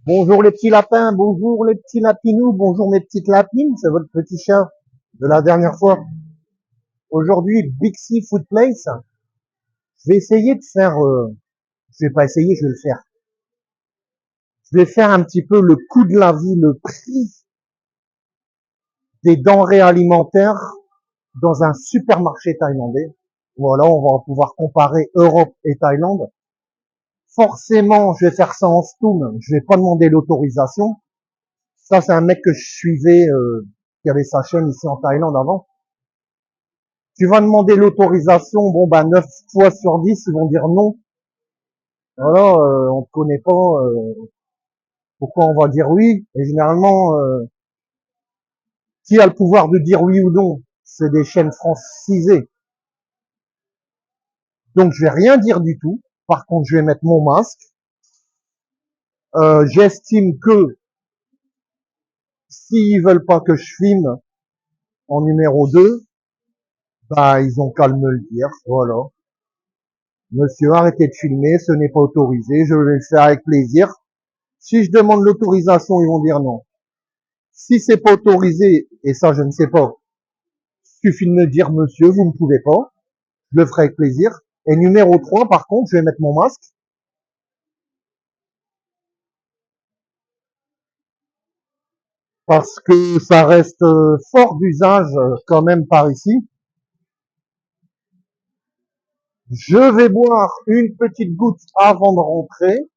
Bonjour les petits lapins, bonjour les petits lapinous, bonjour mes petites lapines, c'est votre petit chat de la dernière fois. Aujourd'hui, Bixi Food Place, je vais essayer de faire, je vais pas essayer, je vais le faire. Je vais faire un petit peu le coût de la vie, le prix des denrées alimentaires dans un supermarché thaïlandais. Voilà, on va pouvoir comparer Europe et Thaïlande. Forcément, je vais faire ça en stoom, je vais pas demander l'autorisation. Ça, c'est un mec que je suivais, qui avait sa chaîne ici en Thaïlande avant. Tu vas demander l'autorisation, bon bah 9 fois sur 10 ils vont dire non. Voilà, on te connaît pas, pourquoi on va dire oui? Et généralement, qui a le pouvoir de dire oui ou non? C'est des chaînes francisées. Donc je vais rien dire du tout. Par contre, je vais mettre mon masque. J'estime que s'ils veulent pas que je filme en numéro 2, bah ils ont qu'à me le dire. Voilà. Monsieur, arrêtez de filmer, ce n'est pas autorisé, je vais le faire avec plaisir. Si je demande l'autorisation, ils vont dire non. Si c'est pas autorisé, et ça je ne sais pas, il suffit de me dire monsieur, vous ne pouvez pas, je le ferai avec plaisir. Et numéro 3, par contre, je vais mettre mon masque, parce que ça reste fort d'usage quand même par ici. Je vais boire une petite goutte avant de rentrer,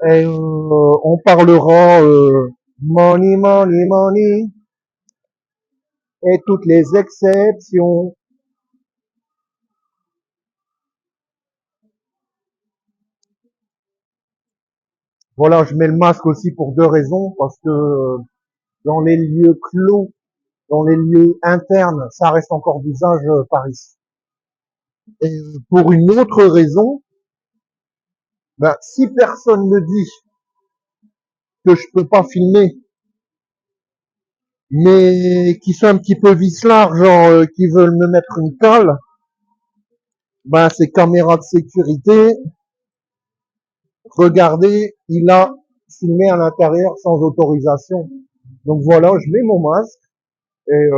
et on parlera money, money, money, et toutes les exceptions. Voilà, je mets le masque aussi pour deux raisons, parce que dans les lieux clos, dans les lieux internes, ça reste encore d'usage par ici. Et pour une autre raison, ben, si personne ne dit que je peux pas filmer, mais qui sont un petit peu vicelards, genre qui veulent me mettre une cale, ben ces caméras de sécurité, regardez, il a filmé à l'intérieur sans autorisation. Donc voilà, je mets mon masque et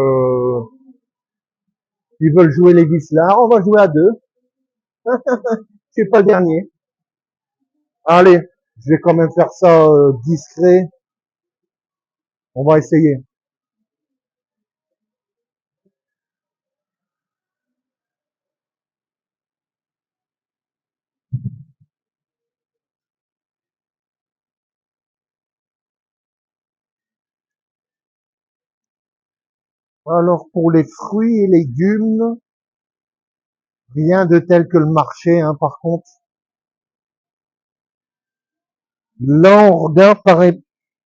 ils veulent jouer les vicelards, on va jouer à deux. Je suis pas le dernier. Allez, je vais quand même faire ça discret. On va essayer. Alors pour les fruits et légumes, rien de tel que le marché, hein, par contre. Là, on regarde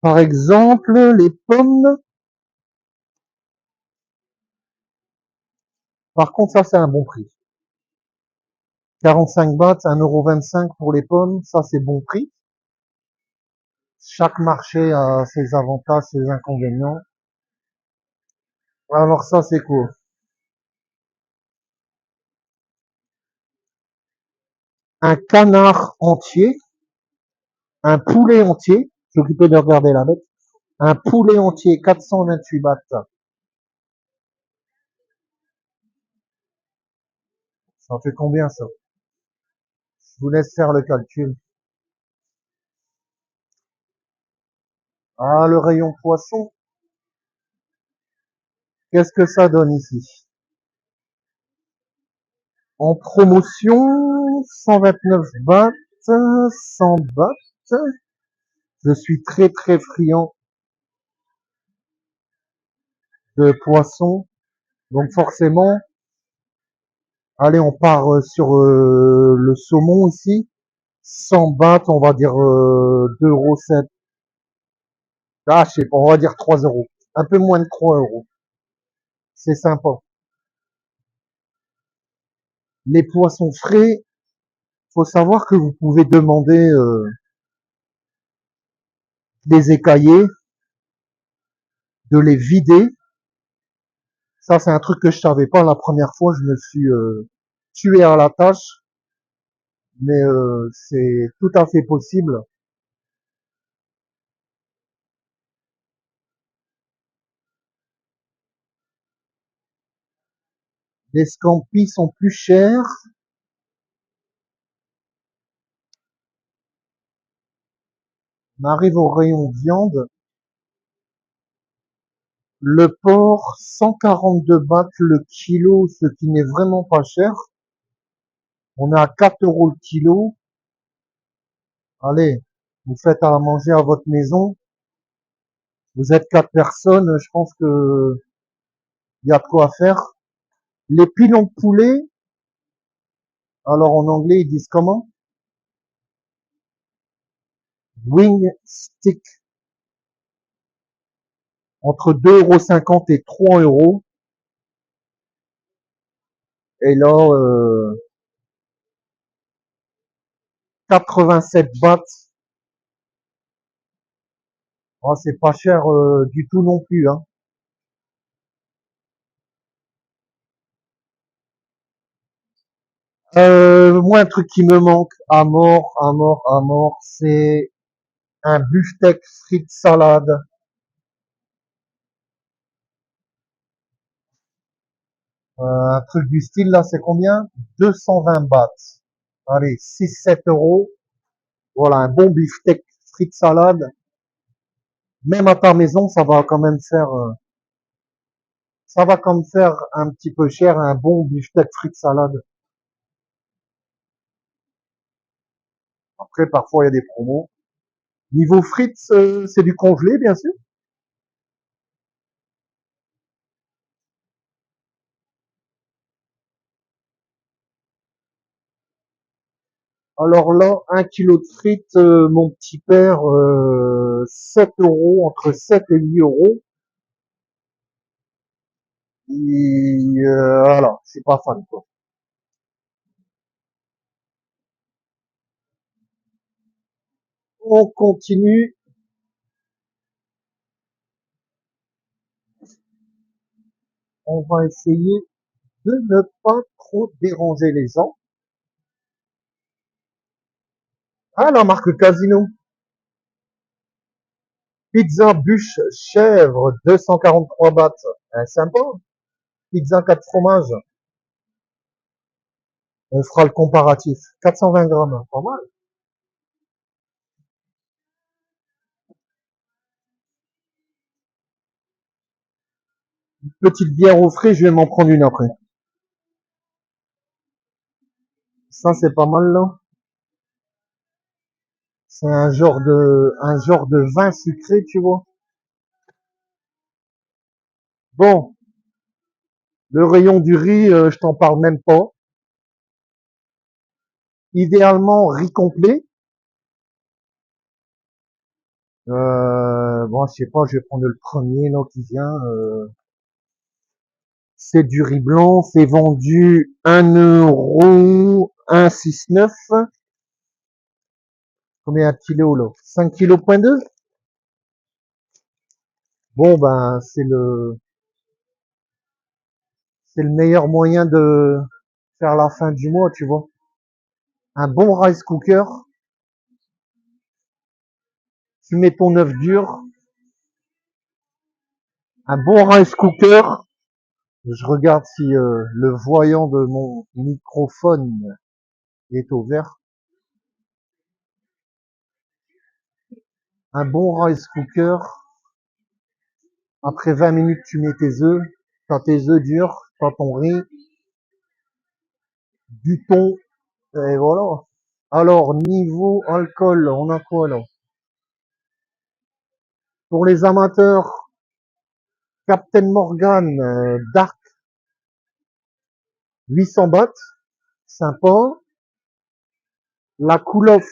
par exemple les pommes. Par contre, ça c'est un bon prix. 45 bahts, 1,25 € pour les pommes, ça c'est bon prix. Chaque marché a ses avantages, ses inconvénients. Alors ça c'est quoi? Un canard entier, un poulet entier, je suis occupé de regarder la bête. Un poulet entier, 428 bahts. Ça fait combien ça? Je vous laisse faire le calcul. Ah, le rayon poisson. Qu'est-ce que ça donne ici? En promotion, 129 bahts, 100 bahts. Je suis très très friand de poisson. Donc forcément, allez, on part sur le saumon ici. 100 bahts, on va dire 2,7 €. Ah, je sais pas, on va dire 3 €. Un peu moins de 3 €. C'est sympa. Les poissons frais, faut savoir que vous pouvez demander des écaillés, de les vider. Ça, c'est un truc que je savais pas la première fois. Je me suis tué à la tâche. mais c'est tout à fait possible. Les scampis sont plus chers. On arrive au rayon viande. Le porc, 142 bahts le kilo, ce qui n'est vraiment pas cher. On est à 4 euros le kilo. Allez, vous faites à manger à votre maison. Vous êtes 4 personnes, je pense que il y a de quoi faire. Les pilons de poulet, alors en anglais ils disent comment? Wing stick, entre 2,50 € et 3 euros. Et là, 87 bahts. Oh, c'est pas cher du tout non plus, hein. Moi, un truc qui me manque à mort, à mort, à mort, c'est un beefsteak frites salade. Un truc du style là, c'est combien? 220 bahts. Allez, 6-7 euros. Voilà, un bon beefsteak frites salade. Même à ta maison, ça va quand même faire un petit peu cher, un bon beefsteak frites salade. Après, parfois, il y a des promos. Niveau frites, c'est du congelé, bien sûr. Alors là, 1 kilo de frites, mon petit père, 7 euros, entre 7 et 8 euros. Et voilà, je suis pas fan, quoi. On continue. On va essayer de ne pas trop déranger les gens. Ah, la marque Casino. Pizza bûche chèvre, 243 bahts. Sympa. Pizza 4 fromages. On fera le comparatif. 420 grammes. Pas mal. Petite bière au frais, je vais m'en prendre une après. Ça, c'est pas mal, là. C'est un genre de vin sucré, tu vois. Bon, le rayon du riz, je t'en parle même pas. Idéalement, riz complet. Bon, je sais pas, je vais prendre le premier là qui vient. C'est du riz blanc, c'est vendu 1 € 1,69 €. Combien de kilos là? 5 kilos point 2. Bon ben c'est le meilleur moyen de faire la fin du mois, tu vois. Un bon rice cooker, tu mets ton œuf dur, un bon rice cooker. Je regarde si le voyant de mon microphone est au vert. Un bon rice cooker. Après 20 minutes, tu mets tes œufs. T'as tes œufs durs, t'as ton riz, du thon, et voilà. Alors, niveau alcool, on a quoi là? Pour les amateurs, Captain Morgan Dark, 800 bahts, sympa. La Cool Off,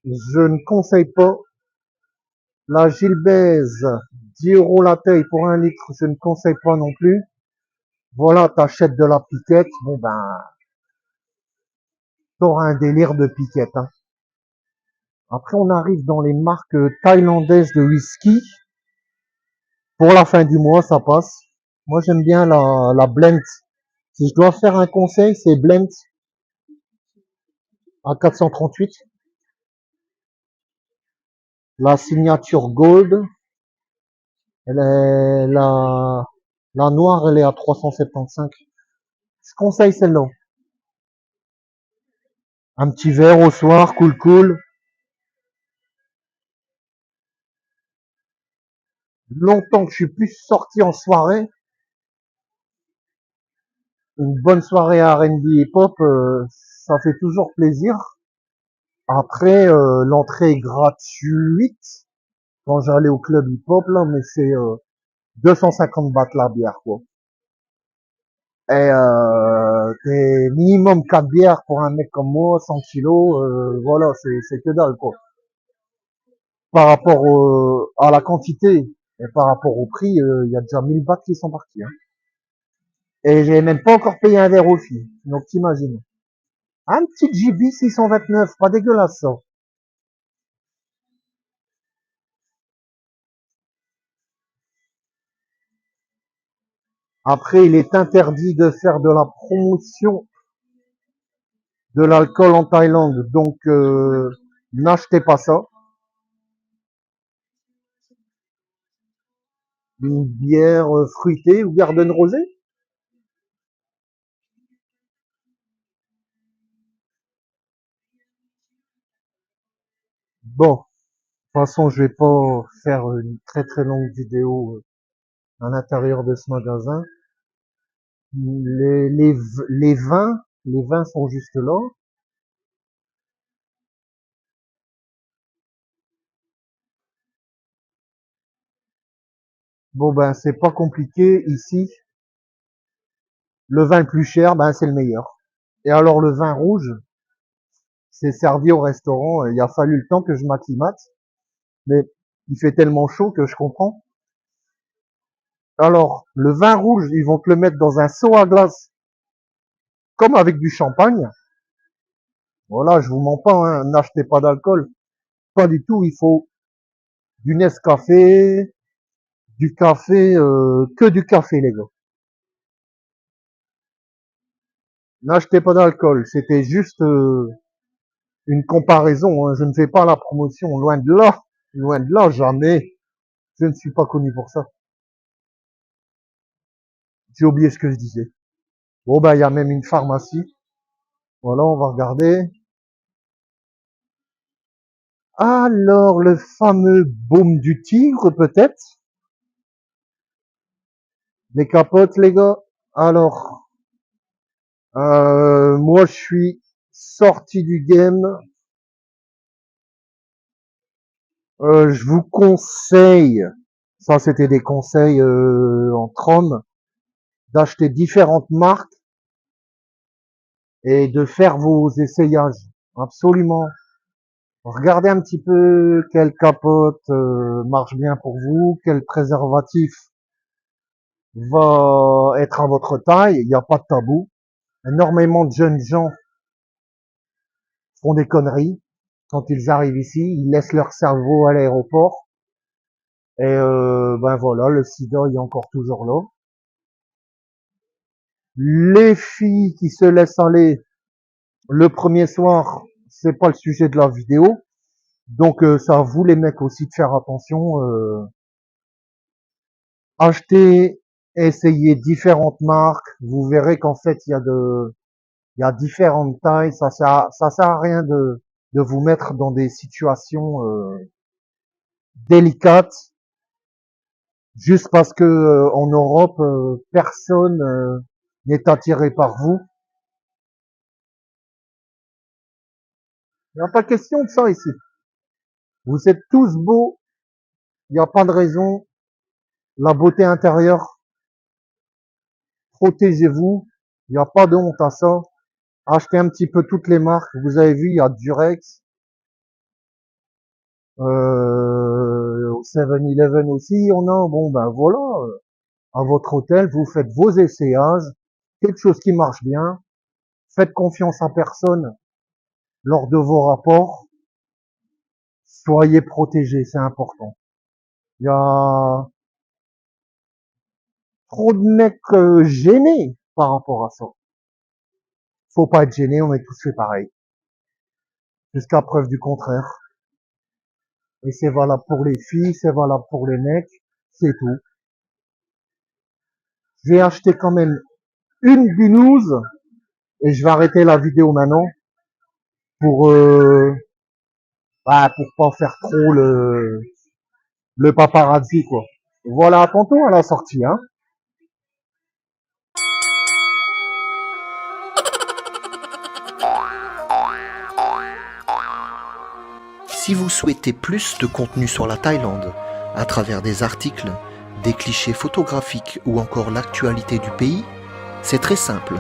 je ne conseille pas. La Gilbez, 10 € la taille pour 1 litre, je ne conseille pas non plus. Voilà, t'achètes de la piquette, bon ben, t'auras un délire de piquette, hein. Après, on arrive dans les marques thaïlandaises de whisky. Pour la fin du mois, ça passe. Moi, j'aime bien la Blend. Si je dois faire un conseil, c'est Blend. à 438. La signature gold, elle est la noire, elle est à 375. Je conseille celle-là. Un petit verre au soir, cool cool. Longtemps que je suis plus sorti en soirée. Une bonne soirée R&B hip-hop, ça fait toujours plaisir. Après, l'entrée est gratuite quand j'allais au club hip-hop, là, mais c'est 250 bahts la bière, quoi. Et t'es minimum 4 bières pour un mec comme moi, 100 kilos, voilà, c'est que dalle, quoi. Par rapport à la quantité et par rapport au prix, il y a déjà 1000 bahts qui sont partis. Hein. Et j'ai même pas encore payé un verre aux filles, donc t'imagines. Un petit GB 629, pas dégueulasse ça. Après, il est interdit de faire de la promotion de l'alcool en Thaïlande, donc n'achetez pas ça. Une bière fruitée ou Garden Rosé. Bon, de toute façon, je vais pas faire une très très longue vidéo à l'intérieur de ce magasin. Les vins sont juste là. Bon ben, c'est pas compliqué ici. Le vin le plus cher, ben c'est le meilleur. Et alors le vin rouge, c'est servi au restaurant. Il a fallu le temps que je m'acclimate, mais il fait tellement chaud que je comprends. Alors, le vin rouge, ils vont te le mettre dans un seau à glace, comme avec du champagne. Voilà, je vous mens pas, hein, n'achetez pas d'alcool. Pas du tout, il faut du Nescafé, du café, que du café, les gars. N'achetez pas d'alcool, c'était juste une comparaison. Hein. Je ne fais pas la promotion, loin de là, jamais. Je ne suis pas connu pour ça. J'ai oublié ce que je disais. Bon, ben, il y a même une pharmacie. Voilà, on va regarder. Alors, le fameux baume du tigre, peut-être. Les capotes, les gars. Alors, moi, je suis sorti du game. Je vous conseille, ça c'était des conseils entre hommes, d'acheter différentes marques et de faire vos essayages. Absolument. Regardez un petit peu quelle capote marche bien pour vous, quel préservatif va être à votre taille. Il n'y a pas de tabou. Énormément de jeunes gens font des conneries quand ils arrivent ici. Ils laissent leur cerveau à l'aéroport. Et ben voilà, le sida il est encore toujours là. Les filles qui se laissent aller le premier soir, c'est pas le sujet de la vidéo. Donc ça à vous les mecs aussi de faire attention. Achetez, essayez différentes marques. Vous verrez qu'en fait il y a différentes tailles. Ça sert à rien de vous mettre dans des situations délicates juste parce que en Europe personne n'est attiré par vous. Il n'y a pas question de ça ici. Vous êtes tous beaux, il n'y a pas de raison. La beauté intérieure, protégez-vous. Il n'y a pas de honte à ça. Achetez un petit peu toutes les marques. Vous avez vu, il y a Durex, au 7-Eleven aussi, on a. Bon, ben voilà, à votre hôtel, vous faites vos essayages, quelque chose qui marche bien. Faites confiance à personne lors de vos rapports. Soyez protégés, c'est important. Il y a trop de mecs gênés par rapport à ça. Faut pas être gêné, on est tous fait pareil. jusqu'à preuve du contraire. Et c'est valable pour les filles, c'est valable pour les mecs, c'est tout. Je vais acheter quand même une binouse et je vais arrêter la vidéo maintenant pour pour pas faire trop le paparazzi quoi. Voilà, à tantôt à la sortie hein. Si vous souhaitez plus de contenu sur la Thaïlande, à travers des articles, des clichés photographiques ou encore l'actualité du pays, c'est très simple.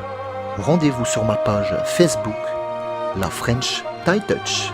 Rendez-vous sur ma page Facebook, la French Thai Touch.